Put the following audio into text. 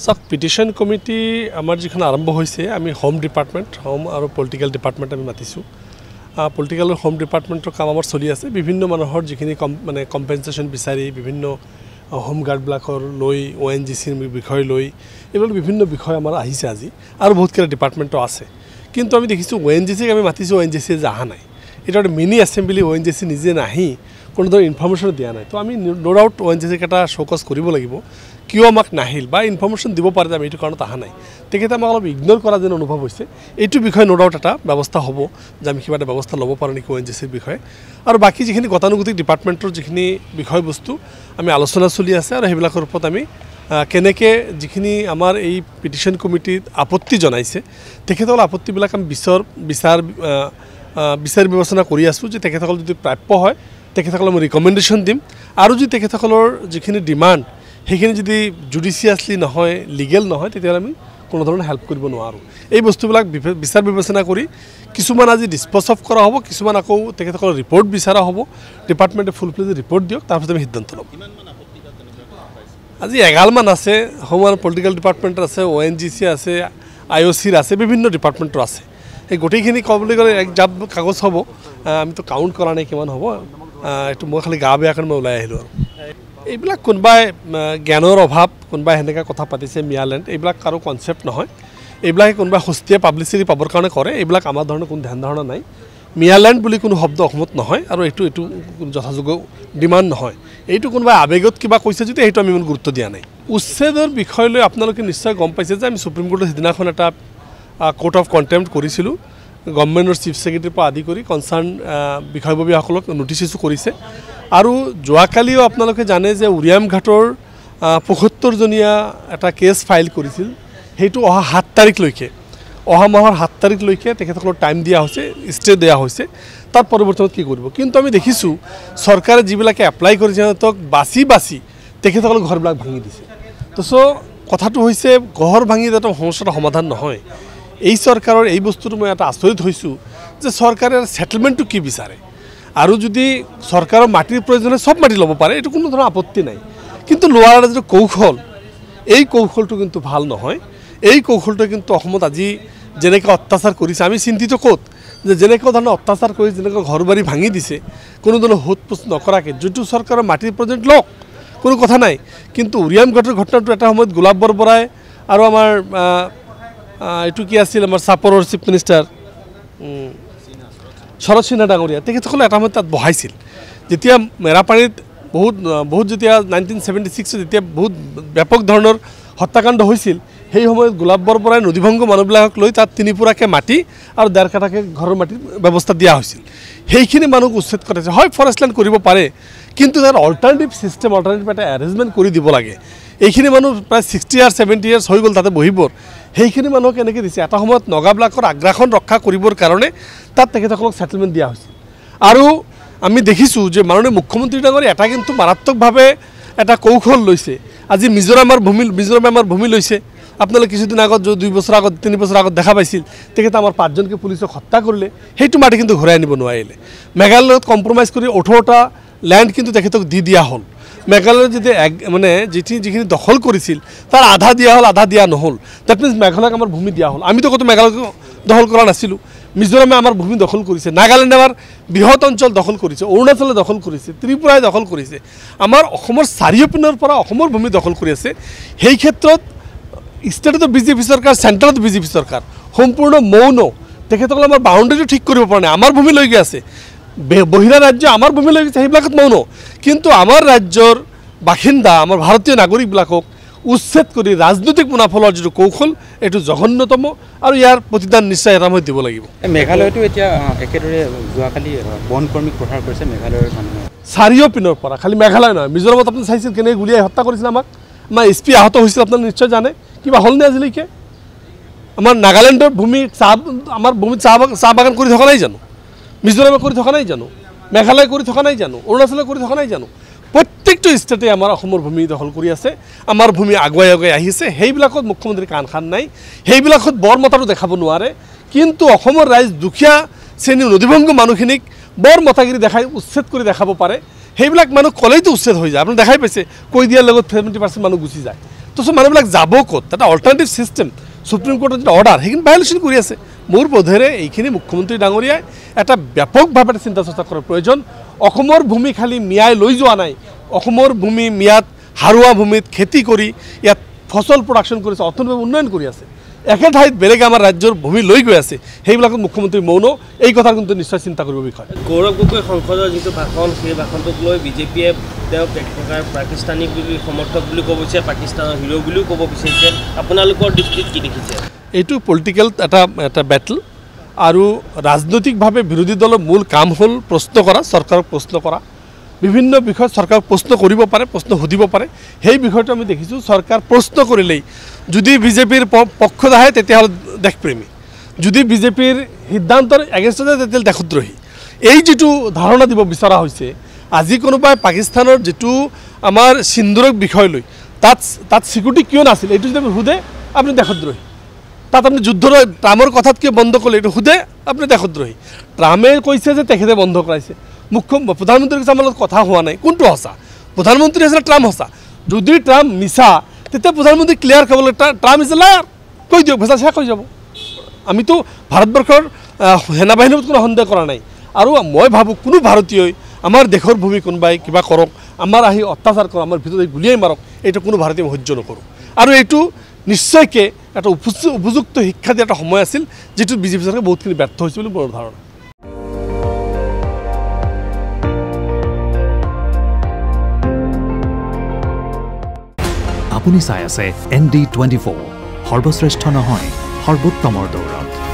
চাওক petition committee আমাৰ যিখন আৰম্ভ হৈছে আমি হোম ডিপাৰ্টমেণ্ট হোম আৰু পলিটিকেল ডিপাৰ্টমেণ্ট আমি মাতিছোঁ পলিটিকেল আৰু হোম ডিপাৰ্টমেণ্টৰ কাম আমাৰ চলি আছে বিভিন্ন মানুহৰ যিখিনি মানে কম্পেনচেশ্যন বিচাৰি বিভিন্ন হোম গাৰ্ডবিলাকৰ লৈ ONGCৰ বিষয় লৈ এইবিলাক বিভিন্ন বিষয় আমাৰ আহিছে আজি আৰু বহুতকেইটা ডিপাৰ্টমেণ্টো আছে কিন্তু আমি দেখিছোঁ ONGCক আমি মাতিছোঁ ONGCয়ে যে অহা নাই এটা একটা মিনি এসেম্বলি ONGC নিজে নাহি কোনো ধৰণৰ ইনফৰমেশ্যন দিয়া নাই তো আমি নো ডাউট ONGCক এটা শোকজ কৰিব লাগিব কিয় আমাক নাহিল বা ইনফৰমেশ্যন দিব পাৰে যে আমি এইটো কাৰণত অহা নাই তেখেতে আমাক অলপ ইগনোৰ কৰা যেন অনুভৱ হৈছে এইটো বিষয়ে নো ডাউট এটা ব্যৱস্থা হ'ব যে আমি কিবা এটা ব্যৱস্থা ল'ব পাৰোঁ নেকি ONGCৰ বিষয়ে আৰু বাকী যিখিনি গতানুগতিক ডিপাৰ্টমেণ্টৰ যিখিনি বিষয়বস্তু আমি আলোচনা চলি আছে আৰু সেইবিলাকৰ ওপৰত আমি কেনেকৈ যিখিনি আমাৰ এই পিটিশ্যন কমিটিত আপত্তি জনাইছে তেখেতসকলৰ আপত্তিবিলাক আমি বিচাৰ বিবেচনা কৰি আছোঁ যে তেখেতসকল যদি প্ৰাপ্য হয় তেখেতসকলক আমি ৰিকমেণ্ডেশ্যন দিম আৰু যদি তেখেতসকলৰ যিখিনি ডিমাণ্ড সেইখিনি যদি জুডিচিয়াছলি নহয় লিগেল নহয় তেতিয়াহ'লে আমি কোনো ধৰণৰ হেল্প কৰিব নোৱাৰোঁ এই বস্তুবিলাক বিচাৰ বিবেচনা কৰি কিছুমান আজি ডিছপ'জ অফ কৰা হ'ব কিছুমান আকৌ তেখেতসকলৰ ৰিপৰ্ট বিচৰা হ'ব ডিপাৰ্টমেণ্টে ফুল ফ্লেজ ৰিপৰ্ট দিয়ক তাৰপিছত আমি সিদ্ধান্ত ল'ম আজি 11 মান আছে হোম আৰু পলিটিকেল ডিপাৰ্টমেণ্টৰ আছে ONGC আছে IOCৰ আছে বিভিন্ন ডিপাৰ্টমেণ্টৰ আছে এই গোটেইখিনি ক'বলৈ গ'লে এক জাপ কাগজ হ'ব আমিতো কাউণ্ট কৰা নাই কিমান হ'ব এইটো মই খালি গা বেয়া কাৰণে মই ওলাই আহিলোঁ আৰু এইবিলাক কোনোবাই জ্ঞানৰ অভাৱ কোনোবাই সেনেকৈ কথা পাতিছে মিয়ালেণ্ড এইবিলাক কাৰো কনচেপ্ট নহয় এইবিলাকে কোনোবাই সস্তীয়া পাব্লিচিটি পাবৰ কাৰণে কৰে এইবিলাক আমাৰ ধৰণৰ কোনো ধ্যান ধাৰণা নাই মিয়ালেণ্ড বুলি কোনো শব্দ অসমত নহয় আৰু এইটো যথাযোগ্য ডিমাণ্ড নহয় এইটো কোনোবাই আৱেগত কিবা কৈছে যদি সেইটো আমি ইমান গুৰুত্ব দিয়া নাই উচ্ছেদৰ বিষয় লৈ আপোনালোকে নিশ্চয় গম পাইছে যে আমি সুপ্ৰিম কোৰ্টৰ সিদিনাখন এটা কোৰ্ট অফ কণ্টেম্প্ট কৰিছিলোঁ গভৰ্ণমেণ্টৰ চিফ ছেক্ৰেটাৰীৰ পৰা আদি কৰি কনচাৰ্ণ বিষয়ববীয়াসকলক নটিচ ইছ্যু কৰিছে আৰু যোৱাকালিও আপোনালোকে জানে যে উৰিয়াম ঘাটৰ ৭৫জনীয়া এটা কেছ ফাইল কৰিছিল সেইটো অহা ৭ তাৰিখলৈকে অহা মাহৰ ৭ তাৰিখলৈকে তেখেতসকলক টাইম দিয়া হৈছে ষ্টে দিয়া হৈছে তাৰ পৰিৱৰ্তনত কি কৰিব কিন্তু আমি দেখিছোঁ চৰকাৰে যিবিলাকে এপ্লাই কৰিছে সিহঁতক বাছি তেখেতসকলক ঘৰবিলাক ভাঙি দিছে তো কথাটো হৈছে ঘৰ ভাঙি এটা সমস্যাৰ সমাধান নহয় এই চৰকাৰৰ এই বস্তুটো মই এটা আচৰিত হৈছোঁ যে চৰকাৰে সেটেলমেণ্টটো কি বিচাৰে আৰু যদি চৰকাৰৰ মাটিৰ প্ৰয়োজনে সব মাটি ল'ব পাৰে এইটো কোনো ধৰণৰ আপত্তি নাই কিন্তু লোৱাৰ যিটো কৌশল এই কৌশলটো কিন্তু ভাল নহয় এই কৌশলটো কিন্তু অসমত আজি যেনেকৈ অত্যাচাৰ কৰিছে আমি চিন্তিত ক'ত যে যেনেকুৱা ধৰণৰ অত্যাচাৰ কৰি যেনেকৈ ঘৰ বাৰী ভাঙি দিছে কোনো ধৰণৰ সোধপোছ নকৰাকৈ যিটো চৰকাৰৰ মাটিৰ প্ৰয়োজন লওক কোনো কথা নাই কিন্তু উৰিয়াম ঘাটৰ ঘটনাটো এটা সময়ত গোলাপ বৰবৰাই আৰু আমাৰ এইটো কি আছিল আমাৰ চাপৰৰ চিফ মিনিষ্টাৰ শৰৎ সিনহা ডাঙৰীয়া তেখেতসকলে এটা সময়ত তাত বহাইছিল যেতিয়া মেৰাপানীত বহুত যেতিয়া 1976 যেতিয়া বহুত ব্যাপক ধৰণৰ হত্যাকাণ্ড হৈছিল সেই সময়ত গোলাপ বৰবৰাই নদীভংগ মানুহবিলাকক লৈ তাত তিনিপুৰাকৈ মাটি আৰু ১.৫ কাঠাকৈ ঘৰৰ মাটিৰ ব্যৱস্থা দিয়া হৈছিল সেইখিনি মানুহক উচ্ছেদ কৰাইছে হয় ফৰেষ্ট লেণ্ড কৰিব পাৰে কিন্তু তাৰ অল্টাৰনেটিভ চিষ্টেম অল্টাৰনেটিভ এটা এৰেঞ্জমেণ্ট কৰি দিব লাগে এইখিনি মানুহ প্ৰায় 60 ইয়াৰ্ছ 70 ইয়াৰ্ছ হৈ গ'ল তাতে বহিবৰ সেইখিনি মানুহক এনেকৈ দিছে এটা সময়ত নগাবিলাকৰ আগ্ৰাসন ৰক্ষা কৰিবৰ কাৰণে তাত তেখেতসকলক সেটেলমেণ্ট দিয়া হৈছিল আৰু আমি দেখিছোঁ যে মাননীয় মুখ্যমন্ত্ৰী ডাঙৰীয়া এটা কিন্তু মাৰাত্মকভাৱে এটা কৌশল লৈছে আজি মিজোৰামৰ ভূমি লৈছে আপোনালোকে কিছুদিন আগত 2 বছৰ আগত 3 বছৰ আগত দেখা পাইছিল তেখেতে আমাৰ 5জনকে পুলিচক হত্যা কৰিলে সেইটো মাটি কিন্তু ঘূৰাই আনিব নোৱাৰিলে মেঘালয়ত কম্প্ৰমাইজ কৰি 18টা ল্যান্ড কিন্তু তেখেতক দিয়া হ'ল মেঘালয়ত যদি মানে যিখিনি দখল কৰিছিল তাৰ আধা দিয়া হ'ল আধা দিয়া নহ'ল দ্যাট মিনছ মেঘালয়ক আমাৰ ভূমি দিয়া হ'ল আমিতো কত মেঘালয়ক দখল কৰা নাছিলোঁ মিজোৰামে আমাৰ ভূমি দখল কৰিছে নাগালেণ্ডে আমাৰ বৃহৎ অঞ্চল দখল কৰিছে অৰুণাচলে দখল কৰিছে ত্ৰিপুৰাই দখল কৰিছে আমাৰ অসমৰ চাৰিওপিনৰ পৰা অসমৰ ভূমি দখল কৰি আছে সেই ক্ষেত্ৰত ষ্টেটতো বিজেপি চৰকাৰ চেণ্টাৰতো বিজেপি চৰকাৰ সম্পূৰ্ণ মৌন তেখেতসকলে আমাৰ বাউণ্ডাৰীটো ঠিক কৰিব পৰা নাই আমাৰ ভূমি লৈ গৈ আছে বহিৰা ৰাজ্য আমাৰ ভূমি লৈ গৈছে সেইবিলাকত মৌন কিন্তু আমাৰ ৰাজ্যৰ বাসিন্দা আমাৰ ভাৰতীয় নাগৰিকবিলাকক উচ্ছেদ কৰি ৰাজনৈতিক মুনাফা লোৱাৰ যিটো কৌশল এইটো জঘন্যতম আৰু ইয়াৰ প্ৰতিদান নিশ্চয় এটা সময় দিব লাগিব মেঘালয়তো এতিয়া একেদৰে যোৱাকালি বনকৰ্মীক প্ৰহাৰ কৰিছে মেঘালয়ৰ মানুহে চাৰিওপিনৰ পৰা খালি মেঘালয় নহয় মিজোৰামত আপুনি চাইছিল কেনেকৈ গুলিয়াই হত্যা কৰিছিল আমাক আমাৰ SP আহত হৈছিল আপোনালোকে নিশ্চয় জানে কিবা হ'লনে আজিলৈকে আমাৰ নাগালেণ্ডৰ ভূমি আমাৰ ভূমিত চাহ বাগান কৰি থকা নাই জানো মিজোৰামে কৰি থকা নাই জানো মেঘালয় কৰি থকা নাই জানো অৰুণাচলে কৰি থকা নাই জানো প্ৰত্যেকটো ষ্টেটে আমাৰ অসমৰ ভূমি দখল কৰি আছে আমাৰ ভূমি আগুৱাই আহিছে সেইবিলাকত মুখ্যমন্ত্ৰী কাণ খান নাই সেইবিলাকত বৰ মতাটো দেখাব নোৱাৰে কিন্তু অসমৰ ৰাইজ দুখীয়া শ্ৰেণীৰ নদীভংগ মানুহখিনিক বৰ মতাগিৰি দেখাই উচ্ছেদ কৰি দেখাব পাৰে সেইবিলাক মানুহ ক'লেইতো উচ্ছেদ হৈ যায় আপুনি দেখাই পাইছে কৈ দিয়াৰ লগত 70% মানুহ গুচি যায় অথচ মানুহবিলাক যাব ক'ত এটা অল্টাৰনেটিভ ছিষ্টেম সুপ্ৰিম কোৰ্টৰ যিটো অৰ্ডাৰ সেইখিনি ভায়োলেশ্যন কৰি আছে মোৰ বোধেৰে এইখিনি মুখ্যমন্ত্ৰী ডাঙৰীয়াই এটা ব্যাপকভাৱে এটা চিন্তা চৰ্চা কৰাৰ প্ৰয়োজন অসমৰ ভূমি খালি মিয়াই লৈ যোৱা নাই অসমৰ ভূমি মিয়াত হাৰুৱা ভূমিত খেতি কৰি ইয়াত ফসল প্ৰডাকশ্যন কৰিছে অৰ্থনৈতিক উন্নয়ন কৰি আছে একে ঠাইত বেলেগ আমাৰ ৰাজ্যৰ ভূমি লৈ গৈ আছে সেইবিলাকত মুখ্যমন্ত্ৰী মৌন এই কথা কিন্তু নিশ্চয় চিন্তা কৰিব বিষয় গৌৰৱ গগৈ সংসদৰ যিটো ভাষণ সেই ভাষণটোক লৈ বিজেপিয়ে তেওঁক এক প্ৰকাৰ পাকিস্তানী বুলি সমৰ্থক বুলি ক'ব বিচাৰে পাকিস্তানৰ হিৰো বুলিও ক'ব বিচাৰিছে আপোনালোকৰ দৃষ্টিত কি দেখিছে এইটো পলিটিকেল এটা বেটল আৰু ৰাজনৈতিকভাৱে বিৰোধী দলৰ মূল কাম হ'ল প্ৰশ্ন কৰা চৰকাৰক প্ৰশ্ন কৰা বিভিন্ন বিষয়ত চৰকাৰক প্ৰশ্ন কৰিব পাৰে প্ৰশ্ন সুধিব পাৰে সেই বিষয়টো আমি দেখিছোঁ চৰকাৰ প্ৰশ্ন কৰিলেই যদি বিজেপিৰ পক্ষত আহে তেতিয়াহ'লে দেশপ্ৰেমী যদি বিজেপিৰ সিদ্ধান্তৰ এগেইনষ্ট যায় তেতিয়াহ'লে দেশদ্ৰোহী এই যিটো ধাৰণা দিব বিচৰা হৈছে আজি কোনোবাই পাকিস্তানৰ যিটো আমাৰ সিন্দুৰক বিষয় লৈ তাত চিকিউৰিটি কিয় নাছিল এইটো যদি সোধে আপুনি দেশদ্ৰোহী তাত আপুনি যুদ্ধৰ ট্ৰামৰ কথাত কিয় বন্ধ কৰিলে এইটো সোধে আপুনি দেশদ্ৰোহী ট্ৰামে কৈছে যে তেখেতে বন্ধ কৰাইছে প্ৰধানমন্ত্ৰীৰ আমাৰ লগত কথা হোৱা নাই কোনটো সঁচা প্ৰধানমন্ত্ৰী আছিলে ট্ৰাম সঁচা যদি ট্ৰাম মিছা তেতিয়া প্ৰধানমন্ত্ৰী ক্লিয়াৰ ক'বলৈ ট্ৰাম ইজ এ লায়াৰ কৈ দিয়ক ভেজা শেষ হৈ যাব আমিতো ভাৰতবৰ্ষৰ সেনা বাহিনীৰ কোনো সন্দেহ কৰা নাই আৰু মই ভাবোঁ কোনো ভাৰতীয়ই আমাৰ দেশৰ ভূমি কোনোবাই কিবা কৰক আমাৰ আহি অত্যাচাৰ কৰক আমাৰ ভিতৰত গুলিয়াই মাৰক এইটো কোনো ভাৰতীয় সহ্য নকৰোঁ আৰু এইটো নিশ্চয়কৈ এটা উপযুক্ত শিক্ষা দিয়া এটা সময় আছিল যিটো বিজেপি চৰকাৰে বহুতখিনি ব্যৰ্থ হৈছে বুলি মোৰ ধাৰণা আপুনি চাই আছে ND24 সৰ্বশ্ৰেষ্ঠ নহয় সৰ্বোত্তমৰ দৌৰত